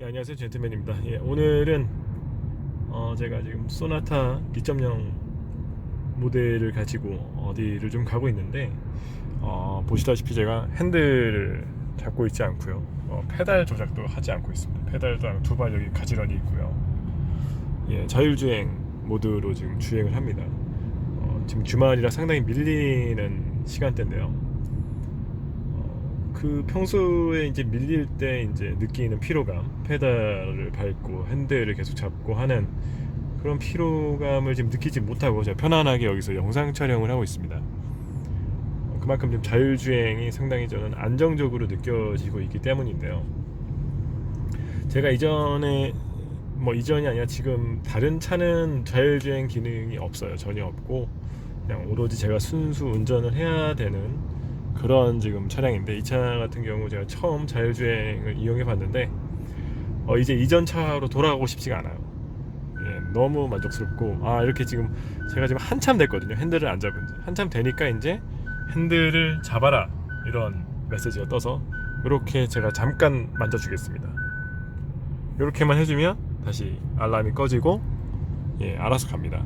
안녕하세요, 젠틀맨입니다. 오늘은 제가 지금 소나타 2.0 모델을 가지고 어디를 좀 가고 있는데, 보시다시피 제가 핸들을 잡고 있지 않고요, 페달 조작도 하지 않고 있습니다. 페달도 두 발 여기 가지런히 있고요. 자율주행 모드로 지금 주행을 합니다. 지금 주말이라 상당히 밀리는 시간대인데요. 그 평소에 이제 밀릴 때 이제 느끼는 피로감, 페달을 밟고 핸들을 계속 잡고 하는 그런 피로감을 지금 느끼지 못하고 제가 편안하게 여기서 영상 촬영을 하고 있습니다. 그만큼 좀 자율주행이 상당히 저는 안정적으로 느껴지고 있기 때문인데요. 제가 이전이 아니라 지금 다른 차는 자율주행 기능이 없어요. 전혀 없고 그냥 오로지 제가 순수 운전을 해야 되는 그런 지금 차량인데, 이 차 같은 경우 제가 처음 자율주행을 이용해 봤는데 이제 이전 차로 돌아가고 싶지가 않아요. 너무 만족스럽고, 이렇게 지금 제가 지금 한참 됐거든요, 핸들을 안 잡은 지. 한참 되니까 이제 핸들을 잡아라 이런 메시지가 떠서 이렇게 제가 잠깐 만져주겠습니다. 이렇게만 해주면 다시 알람이 꺼지고 알아서 갑니다.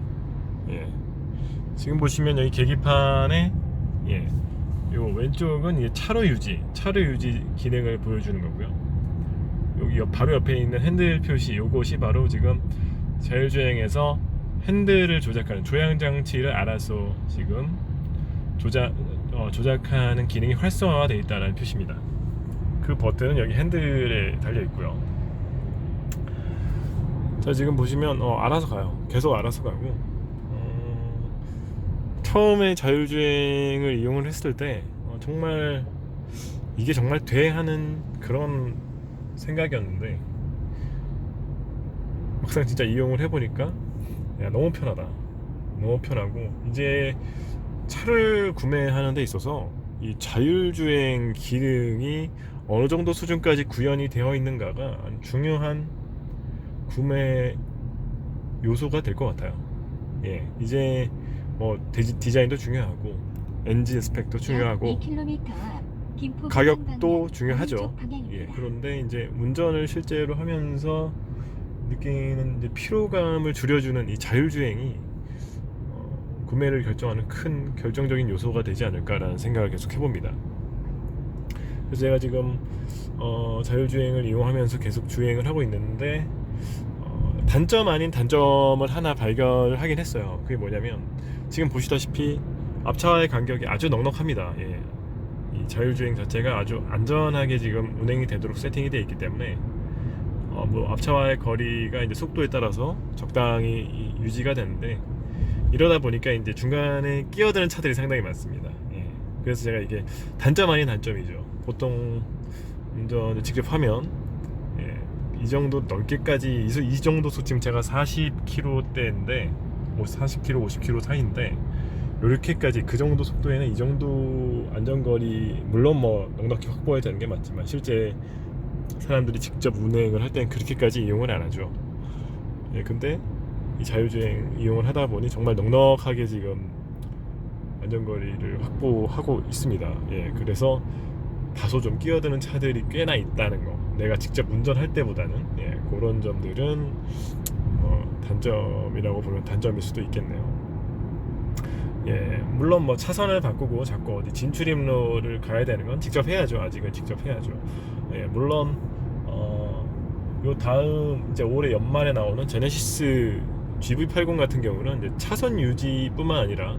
지금 보시면 여기 계기판에 요 왼쪽은 이게 차로 유지 기능을 보여주는 거고요. 여기 바로 옆에 있는 핸들 표시, 요것이 바로 지금 자율주행에서 핸들을 조작하는 조향 장치를 알아서 지금 조작하는 기능이 활성화되어 있다는 표시입니다. 그 버튼은 여기 핸들에 달려 있고요. 자, 지금 보시면 알아서 가요. 계속 알아서 가고, 처음에 자율주행을 이용을 했을 때 정말 이게 정말 돼 하는 그런 생각이었는데, 막상 진짜 이용을 해보니까 너무 편하다, 너무 편하고, 이제 차를 구매하는 데 있어서 이 자율주행 기능이 어느 정도 수준까지 구현이 되어 있는가가 중요한 구매 요소가 될 것 같아요. 이제 디자인도 중요하고 엔진 스펙도 중요하고 가격도 중요하죠. 그런데 이제 운전을 실제로 하면서 느끼는 이제 피로감을 줄여주는 이 자율주행이 구매를 결정하는 큰 결정적인 요소가 되지 않을까라는 생각을 계속 해봅니다. 그래서 제가 지금 자율주행을 이용하면서 계속 주행을 하고 있는데, 단점 아닌 단점을 하나 발견을 하긴 했어요. 그게 뭐냐면, 지금 보시다시피 앞차와의 간격이 아주 넉넉합니다. 이 자율주행 자체가 아주 안전하게 지금 운행이 되도록 세팅이 되어 있기 때문에 앞차와의 거리가 이제 속도에 따라서 적당히 유지가 되는데, 이러다 보니까 이제 중간에 끼어드는 차들이 상당히 많습니다. 그래서 제가 이게 단점 아닌 단점이죠. 보통 운전을 직접 하면 이 정도 넓게까지, 이 정도 지금 제가 40km대인데 40km, 50km 사이인데, 이렇게까지 그 정도 속도에는 이 정도 안전거리, 물론 넉넉히 확보해야 되는 게 맞지만 실제 사람들이 직접 운행을 할 때는 그렇게까지 이용을 안 하죠. 근데 이 자율주행 이용을 하다 보니 정말 넉넉하게 지금 안전거리를 확보하고 있습니다. 그래서 다소 좀 끼어드는 차들이 꽤나 있다는 거, 내가 직접 운전할 때보다는 그런 점들은 단점이라고 보면 단점일 수도 있겠네요. 물론 차선을 바꾸고 자꾸 어디 진출입로를 가야 되는 건 직접 해야죠. 아직은 직접 해야죠. 물론 요 다음 이제 올해 연말에 나오는 제네시스 GV80 같은 경우는 이제 차선 유지뿐만 아니라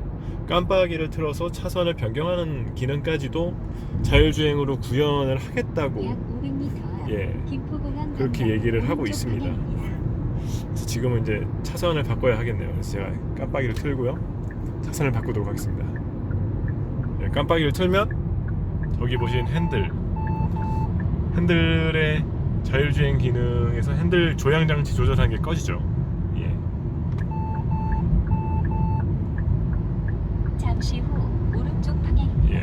깜빡이를 틀어서 차선을 변경하는 기능까지도 자율주행으로 구현을 하겠다고 그렇게 얘기를 하고 있습니다. 그래서 지금은 이제 차선을 바꿔야 하겠네요. 그래서 제가 깜빡이를 틀고요, 차선을 바꾸도록 하겠습니다. 깜빡이를 틀면 저기 보신 핸들의 자율주행 기능에서 핸들 조향 장치 조절하는 게 꺼지죠. 잠시 후 오른쪽 방향입니다.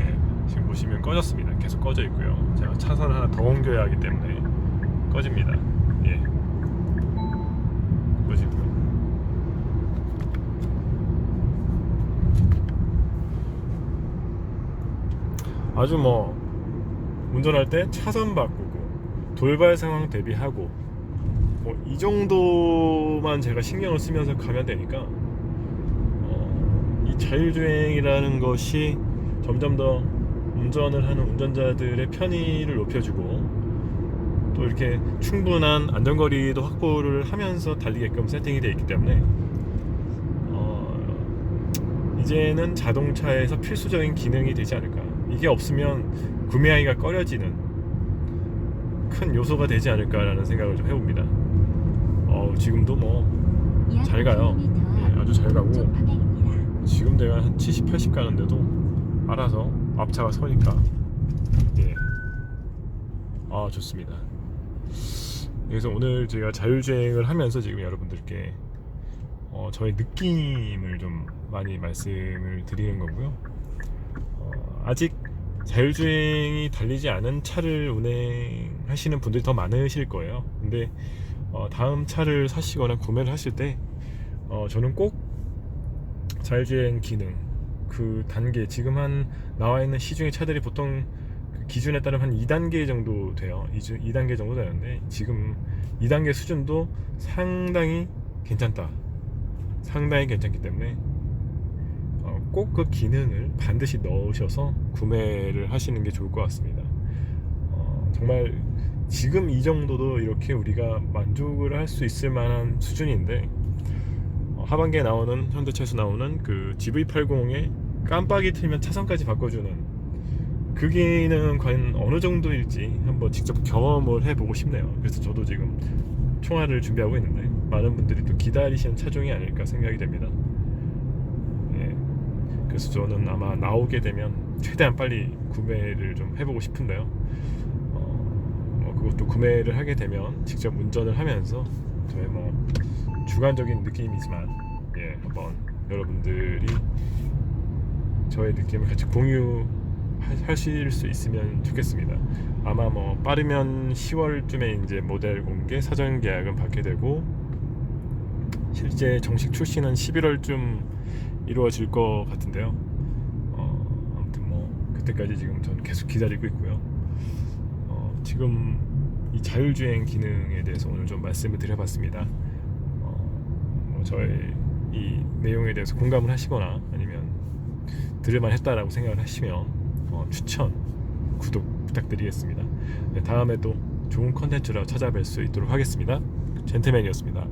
지금 보시면 꺼졌습니다. 계속 꺼져 있고요. 제가 차선을 하나 더 옮겨야 하기 때문에 꺼집니다. 꺼지고요. 아주 운전할 때 차선 바꾸고 돌발 상황 대비하고 뭐 이 정도만 제가 신경을 쓰면서 가면 되니까 이 자율주행이라는 것이 점점 더 운전을 하는 운전자들의 편의를 높여주고 또 이렇게 충분한 안전거리도 확보를 하면서 달리게끔 세팅이 되어 있기 때문에 이제는 자동차에서 필수적인 기능이 되지 않을까. 이게 없으면 구매하기가 꺼려지는 큰 요소가 되지 않을까라는 생각을 좀 해봅니다. 지금도 뭐 잘 가요. 예, 아주 잘 가고 지금 내가 한 70, 80 가는데도 알아서 앞차가 서니까 예, 좋습니다. 그래서 오늘 제가 자율주행을 하면서 지금 여러분들께 저의 느낌을 좀 많이 말씀을 드리는 거고요. 아직 자율주행이 달리지 않은 차를 운행하시는 분들이 더 많으실 거예요. 근데 다음 차를 사시거나 구매를 하실 때 저는 꼭 자율주행 기능 그 단계, 지금 한 나와 있는 시중의 차들이 보통 그 기준에 따르면 한 2단계 정도 돼요. 2단계 정도 되는데 지금 2단계 수준도 상당히 괜찮다. 상당히 괜찮기 때문에 꼭 그 기능을 반드시 넣으셔서 구매를 하시는 게 좋을 것 같습니다. 정말 지금 이 정도도 이렇게 우리가 만족을 할 수 있을 만한 수준인데 하반기에 나오는 현대차에서 나오는 그 GV80의 깜빡이 틀면 차선까지 바꿔주는 그 기능은 과연 어느 정도일지 한번 직접 경험을 해보고 싶네요. 그래서 저도 지금 총알을 준비하고 있는데 많은 분들이 또 기다리시는 차종이 아닐까 생각이 됩니다. 예, 그래서 저는 아마 나오게 되면 최대한 빨리 구매를 좀 해보고 싶은데요. 그것도 구매를 하게 되면 직접 운전을 하면서 저의 뭐 주관적인 느낌이지만 한번 여러분들이 저의 느낌을 같이 공유하실 수 있으면 좋겠습니다. 아마 뭐 빠르면 10월쯤에 이제 모델 공개 사전 계약은 받게 되고 실제 정식 출시는 11월쯤 이루어질 것 같은데요. 아무튼 뭐 그때까지 지금 저는 계속 기다리고 있고요. 지금 이 자율주행 기능에 대해서 오늘 좀 말씀을 드려봤습니다. 저의 이 내용에 대해서 공감을 하시거나 아니면 들을만 했다라고 생각을 하시면 추천, 구독 부탁드리겠습니다. 다음에 또 좋은 컨텐츠로 찾아뵐 수 있도록 하겠습니다. 젠틀맨이었습니다.